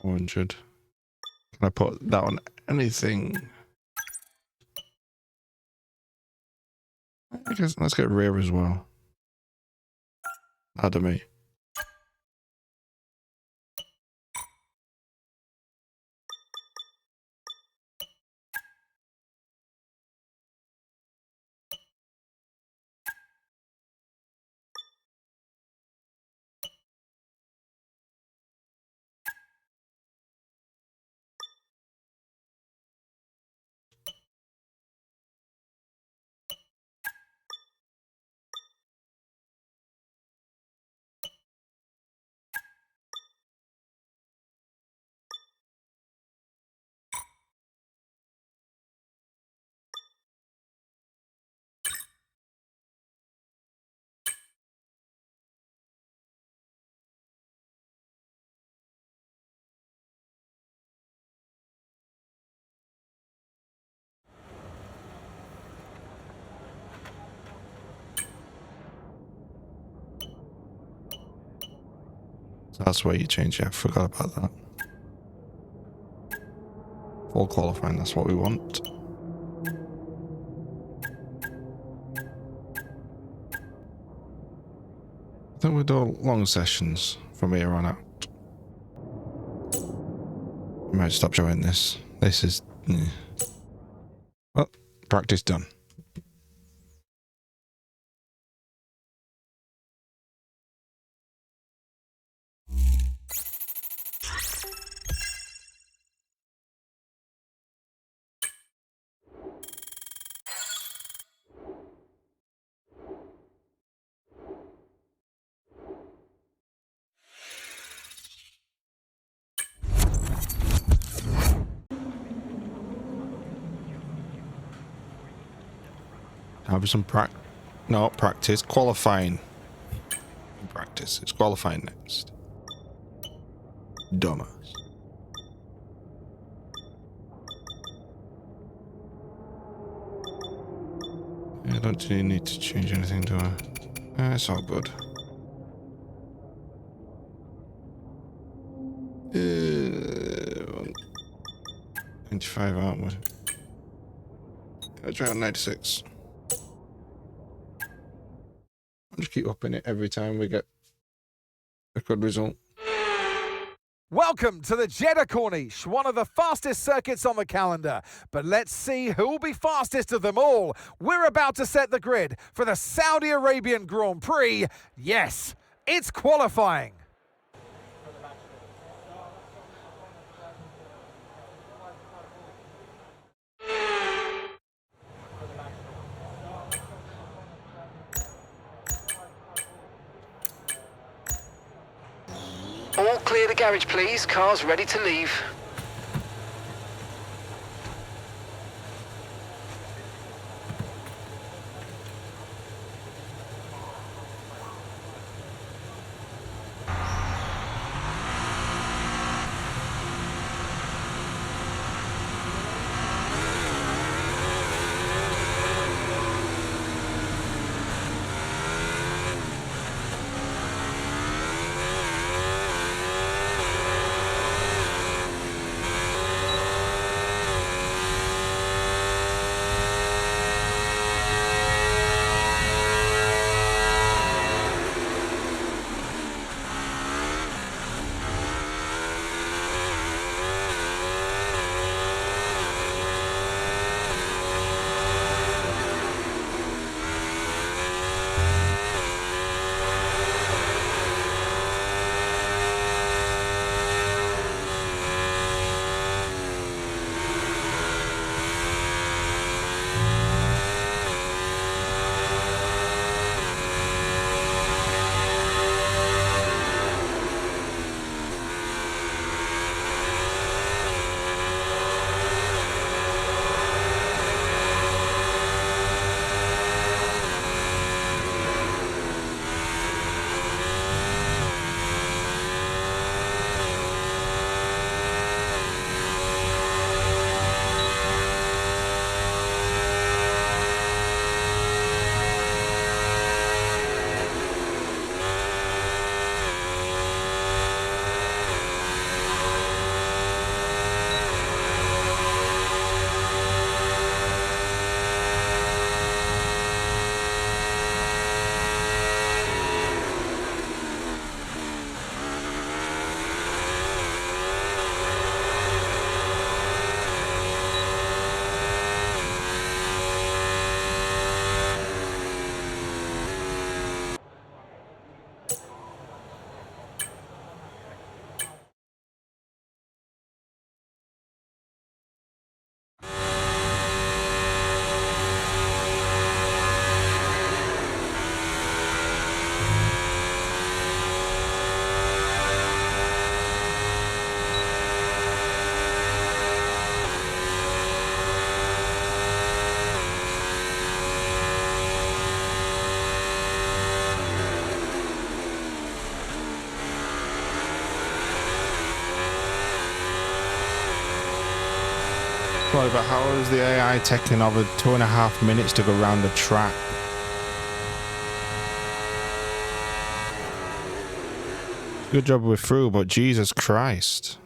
400. Can I put that on anything? I guess let's get rear as well. Pardon me. So that's where you change it. I forgot about that. Full qualifying, that's what we want. I think we'll do long sessions from here on out. I might stop showing this. This is... Well, practice done. Have some practice. Qualifying. Practice. It's qualifying next. Dumbass. I don't really need to change anything, do I? It's all good. 95 aren't we? I'll try on 96. I'll just keep upping it every time we get a good result. Welcome to the Jeddah Corniche, one of the fastest circuits on the calendar. But let's see who will be fastest of them all. We're about to set the grid for the Saudi Arabian Grand Prix. Yes, it's qualifying. All clear the garage, please. Cars ready to leave. Well, but how is the AI taking over 2.5 minutes to go around the track? Good job we're through, but Jesus Christ.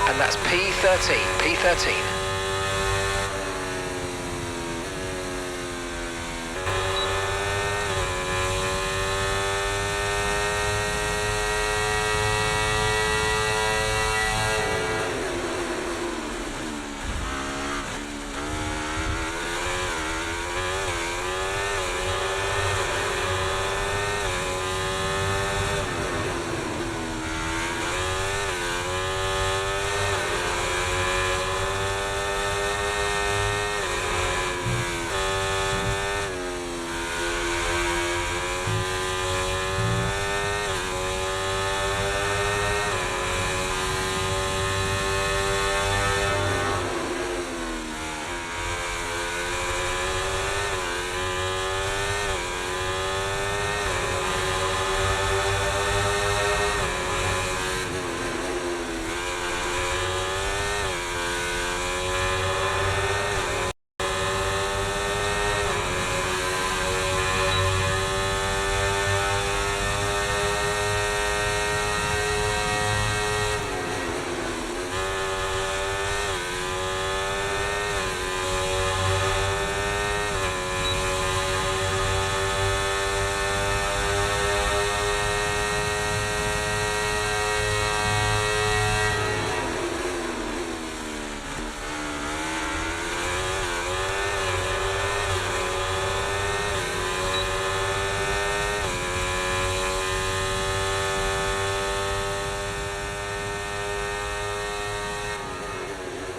And that's P13, P13.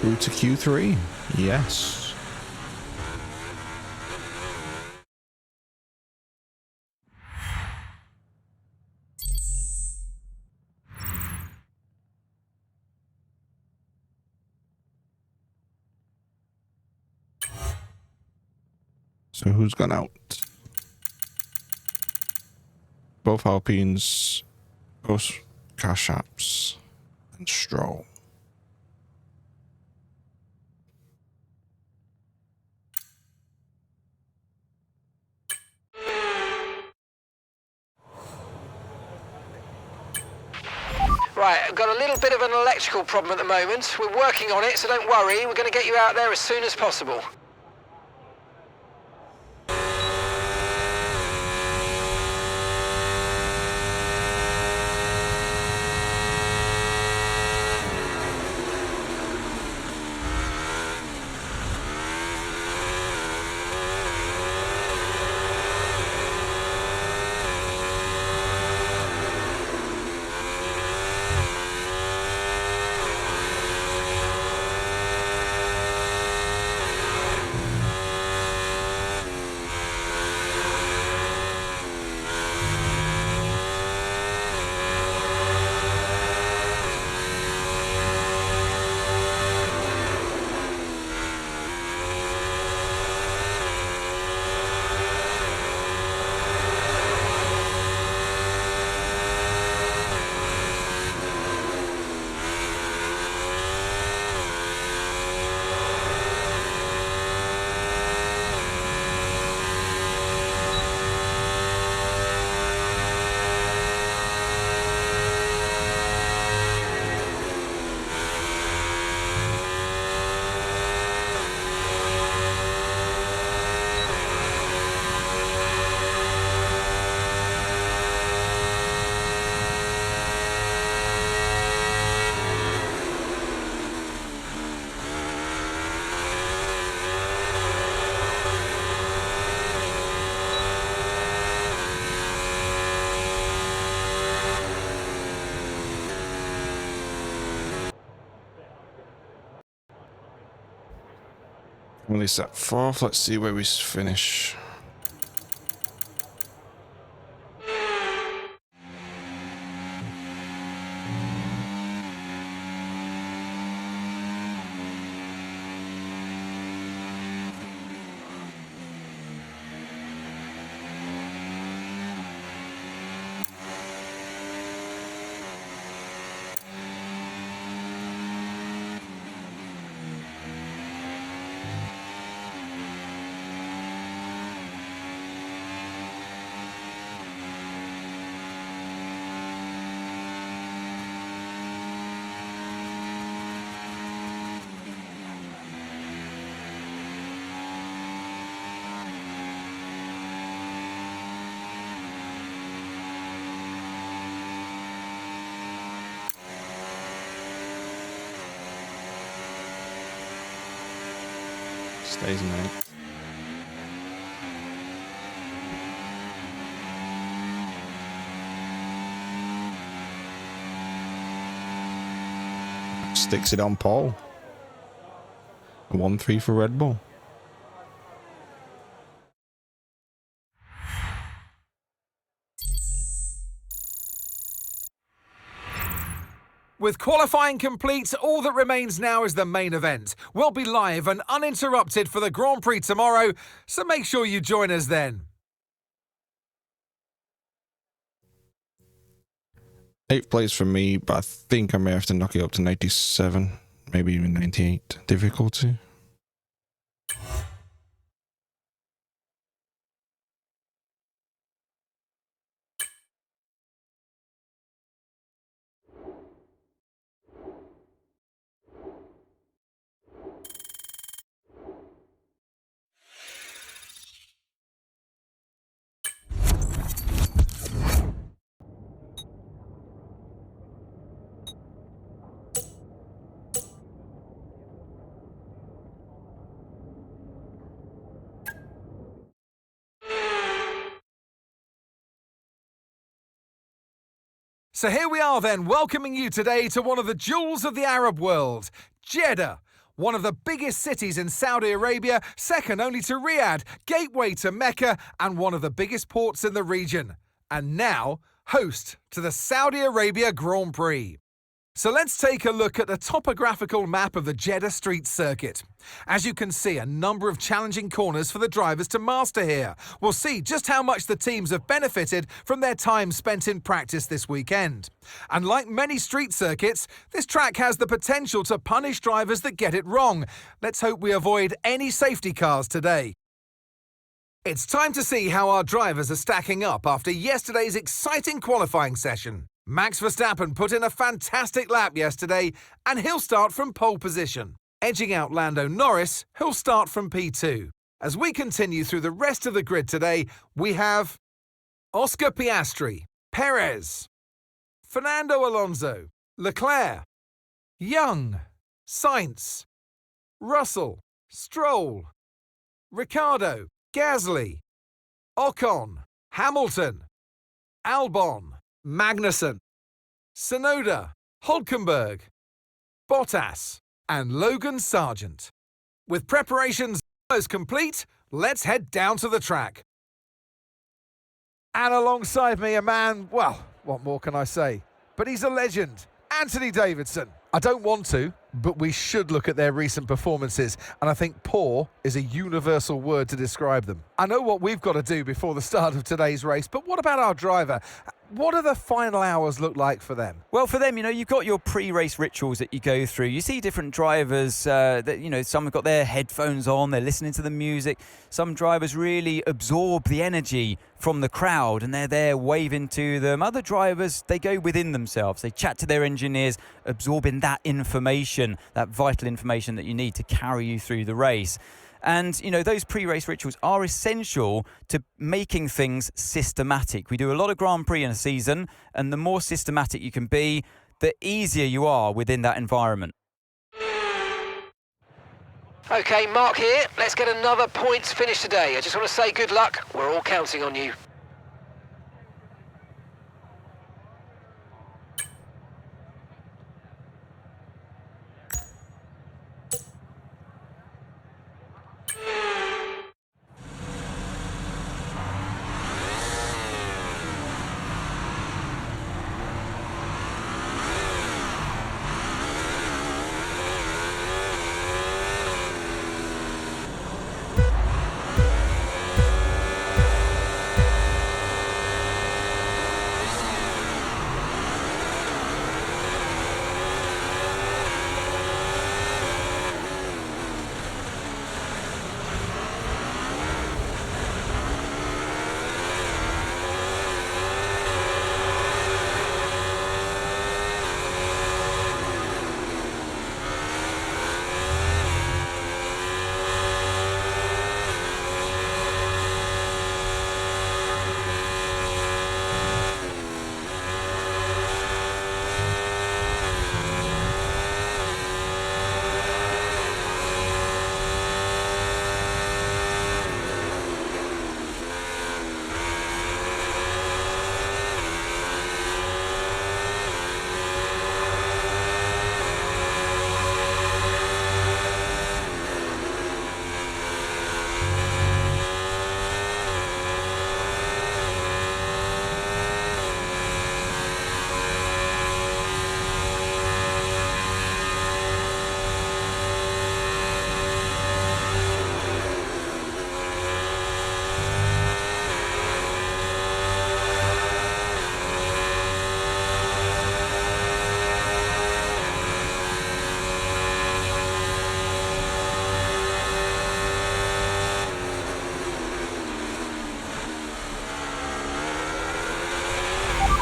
Through to Q3. Yes. So who's gone out? Both Alpines, both Cash Apps, and Stroll. Right, I've got a little bit of an electrical problem at the moment. We're working on it, so don't worry. We're going to get you out there as soon as possible. Well, he's at 4th. Let's see where we finish. Stays ninth. Sticks it on pole. 1-3 for Red Bull. With qualifying complete, all that remains now is the main event. We'll be live and uninterrupted for the Grand Prix tomorrow, so make sure you join us then. 8th place for me, but I think I may have to knock it up to 97, maybe even 98 difficulty. So here we are then, welcoming you today to one of the jewels of the Arab world, Jeddah. One of the biggest cities in Saudi Arabia, second only to Riyadh, gateway to Mecca, and one of the biggest ports in the region. And now, host to the Saudi Arabia Grand Prix. So let's take a look at the topographical map of the Jeddah street circuit. As you can see, a number of challenging corners for the drivers to master here. We'll see just how much the teams have benefited from their time spent in practice this weekend. And like many street circuits, this track has the potential to punish drivers that get it wrong. Let's hope we avoid any safety cars today. It's time to see how our drivers are stacking up after yesterday's exciting qualifying session. Max Verstappen put in a fantastic lap yesterday, and he'll start from pole position. Edging out Lando Norris, who'll start from P2. As we continue through the rest of the grid today, we have Oscar Piastri, Perez, Fernando Alonso, Leclerc, Young, Sainz, Russell, Stroll, Ricciardo, Gasly, Ocon, Hamilton, Albon, Magnussen, Tsunoda, Hülkenberg, Bottas, and Logan Sargent. With preparations almost complete, let's head down to the track. And alongside me, a man, well, what more can I say? But he's a legend, Anthony Davidson. I don't want to, but we should look at their recent performances, and I think poor is a universal word to describe them. I know what we've got to do before the start of today's race, but what about our driver? What do the final hours look like for them? Well, for them, you've got your pre-race rituals that you go through. You see different drivers that, some have got their headphones on, they're listening to the music. Some drivers really absorb the energy from the crowd and they're there waving to them. Other drivers, they go within themselves. They chat to their engineers, absorbing that information, that vital information that you need to carry you through the race. And, those pre-race rituals are essential to making things systematic. We do a lot of Grand Prix in a season, and the more systematic you can be, the easier you are within that environment. OK, Mark here. Let's get another points finish today. I just want to say good luck. We're all counting on you.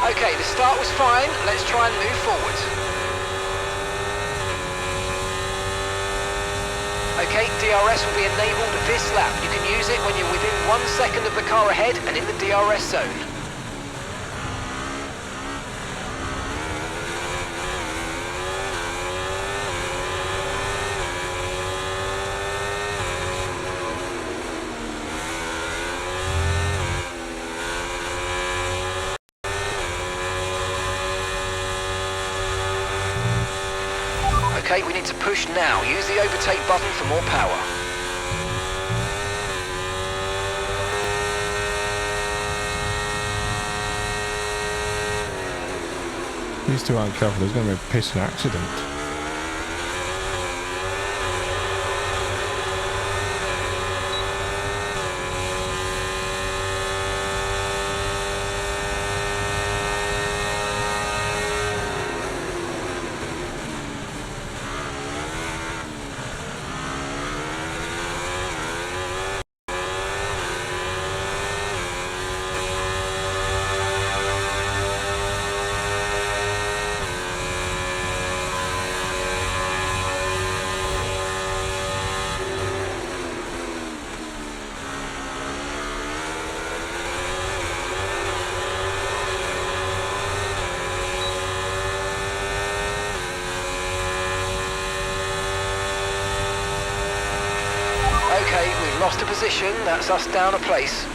Okay, the start was fine. Let's try and move forward. Okay, DRS will be enabled this lap. You can use it when you're within 1 second of the car ahead and in the DRS zone. Okay, we need to push now. Use the overtake button for more power. These two aren't careful, there's going to be a pissing accident. Okay, we've lost a position. That's us down a place.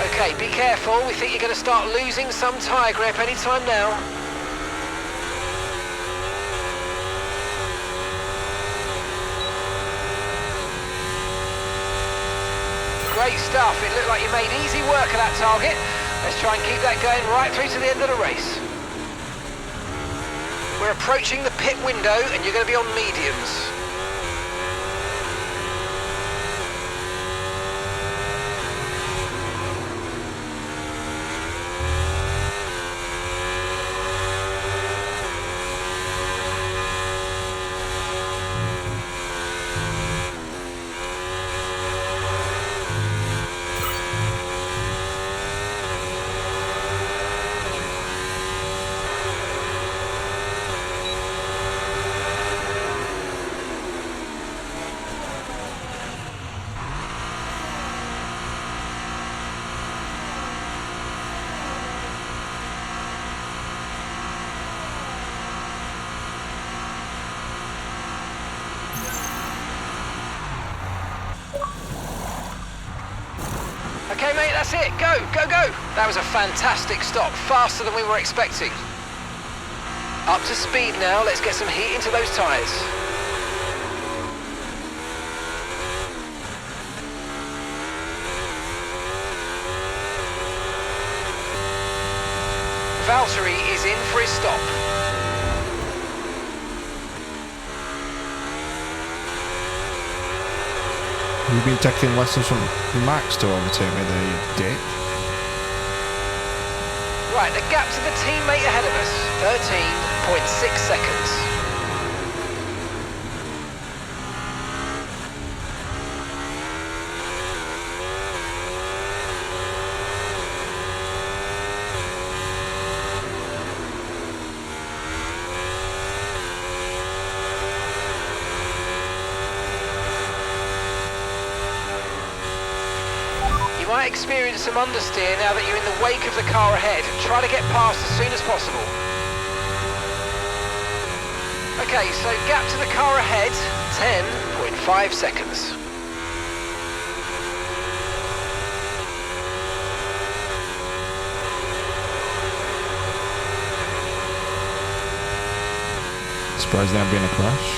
Okay, be careful. We think you're going to start losing some tyre grip any time now. Great stuff. It looked like you made easy work of that target. Let's try and keep that going right through to the end of the race. We're approaching the pit window and you're going to be on mediums. Okay, mate, that's it. Go, go, go. That was a fantastic stop, faster than we were expecting. Up to speed now. Let's get some heat into those tyres. Valtteri is in for his stop. You've been taking lessons from Max to overtake me there, you dick. Right, the gap to the teammate ahead of us, 13.6 seconds. You might experience some understeer now that you're in the wake of the car ahead. Try to get past as soon as possible. Okay, so gap to the car ahead, 10.5 seconds. Surprised there being a crash.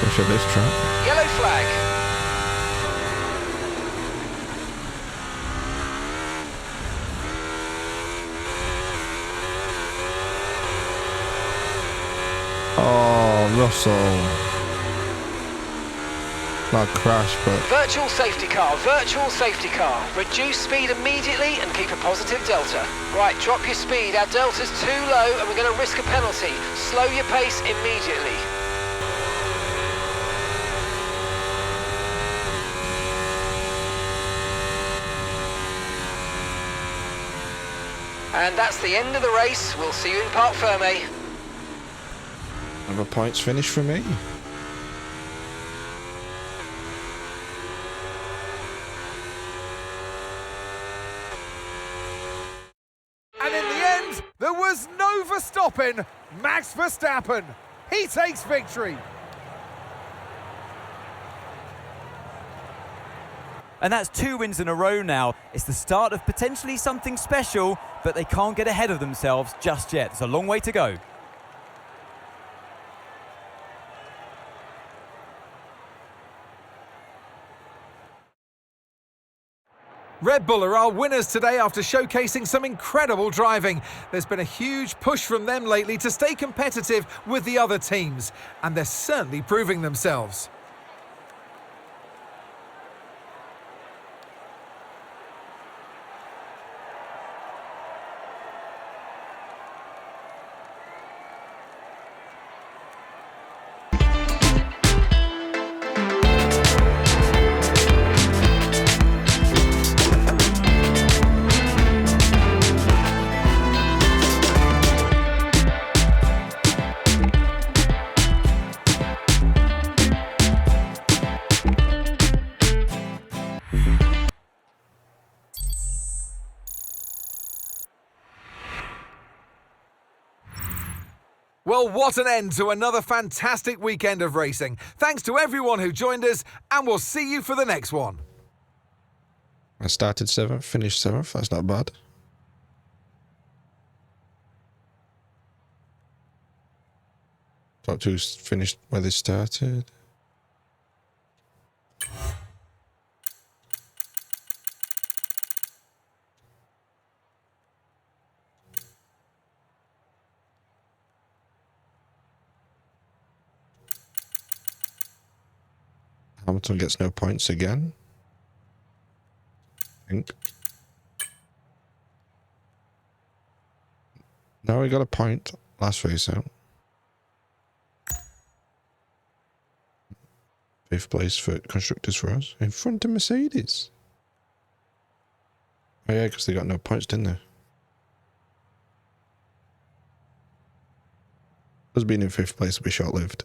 Especially at this track. Yellow flag. Oh, Russell. Not crash, but Virtual safety car, virtual safety car. Reduce speed immediately and keep a positive delta. Right, drop your speed. Our delta's too low and we're going to risk a penalty. Slow your pace immediately. And that's the end of the race. We'll see you in Parc Fermé. another points finish for me. And in the end, there was no Verstappen. Max Verstappen. He takes victory. And that's 2 wins in a row now. It's the start of potentially something special, but they can't get ahead of themselves just yet. There's a long way to go. Red Bull are our winners today after showcasing some incredible driving. There's been a huge push from them lately to stay competitive with the other teams, and they're certainly proving themselves. Well, what an end to another fantastic weekend of racing. Thanks to everyone who joined us, and we'll see you for the next one. I started 7th, finished 7th. That's not bad. Top 2's finished where they started. Hamilton gets no points again. I think. No, we got a point last race out. 5th place for constructors for us, in front of Mercedes. Oh yeah, because they got no points, didn't they? Us being in 5th place will be short-lived.